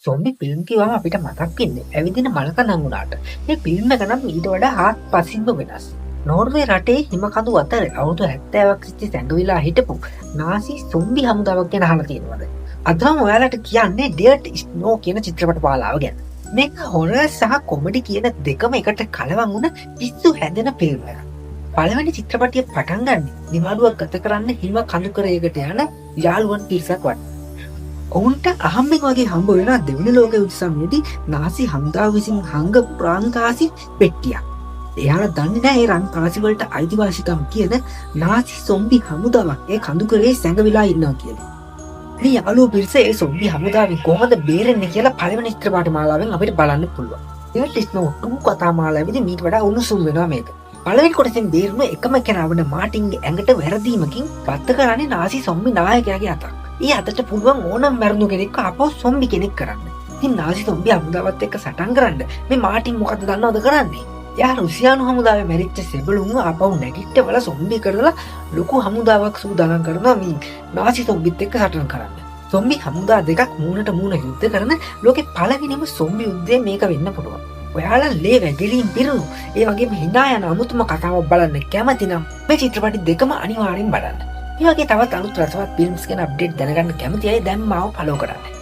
Zombie film කිව්වම අපිට මතක් වෙන්නේ ඇවිදින මලකණන් උනාට. මේ ෆිල්ම් එක නම් ඊට වඩා හාත්පසින්ම වෙනස්. නෝර්වේ රටේ හිම කඳු අතර අවුරුදු 70ක් සිට සැඟවිලා හිටපු නාසි සොම්බි හමුදාවක් ගැන අහලා තියෙනවද? අද මම ඔයාලට කියන්නේ ඩියර්ට් ස්නෝ කියන චිත්‍රපට මාලාව ගැන. මේක හොරර් සහ කොමඩි කියන දෙකම එකට කලවම් වුණ පිස්සු හැදෙන ෆිල්ම් එකක්. පළවෙනි චිත්‍රපටිය පටන් ගන්න නිවාඩුවක් ගත කරන්න හිම කඳු කරයකට යන යාළුවන් පිරිසක් වට. ඔවුන්ට අහම්බෙන් වගේ හම්බ වෙන දෙවනි ලෝක යුද්ධ සමයේදී නාසි හමුදාව විසින් හංගපු රන්කාසි පෙට්ටියක්. එයාලා දන්නේ නැහැ ඒ රන්කාසි වලට අයිතිවාසිකම් කියන නාසි සොම්බි හමුදාවක් ඒ කඳු කරේ සැඟවිලා ඉන්නවා කියලා. මේ යාළුවෝ පිරිස ඒ සොම්බි හමුදාවෙන් කොහොමද බේරෙන්නේ කියලා පළවෙනි චිත්‍රපට මාලාවෙන් අපිට බලන්න පුළුවන්. ඩියර්ට් ස්නෝ 2 කතා මාලාවේදී මීට වඩා උණුසුම් වෙනවා මේක. පළවෙනි කොටසෙන් බේරුණු එකම කෙනා වන මාටින්ගේ ඇඟට වැරදීමකින් පත්ත කරන්නේ නාසි සොම්බි නායකයාගේ අතක්. ඒ අතට පුළුවන් ඕනම් මැරුණු කෙනෙක්ව අපව සොම්බි කෙනෙක් කරන්න. ඉතින් නාසි සොම්බි හමුදාවත් එක්ක සටන් කරන්න මේ මාටින් මොකද දන්නවද කරන්නේ? එයා රුසියානු හමුදාවේ මැරිච්ච සෙබළුන්ව අපව නැගිට්ටවල සොම්බි කරලා ලොකු හමුදාවක් සූදානම් කරනවා මේ නාසි සොම්බිත් එක්ක සටන් කරන්න. සොම්බි හමුදා දෙකක් මූණට මූණ යුද්ධ කරන ලෝකේ පළවෙනිම සොම්බි යුද්ධය මේක වෙන්න පුළුවන්. ඔයාලා ලේ වැගිලින් පිරුණු ඒ වගේම hina යන අමුතුම කතාවක් බලන්න කැමති නම් මේ චිත්‍රපටි දෙකම අනිවාර්යෙන් බලන්න. මේ වගේ තවත් අලුත් රසවත් ෆිල්ම්ස් ගැන අප්ඩේට් දැනගන්න කැමති අය දැන් මාව ෆලෝ කරන්න.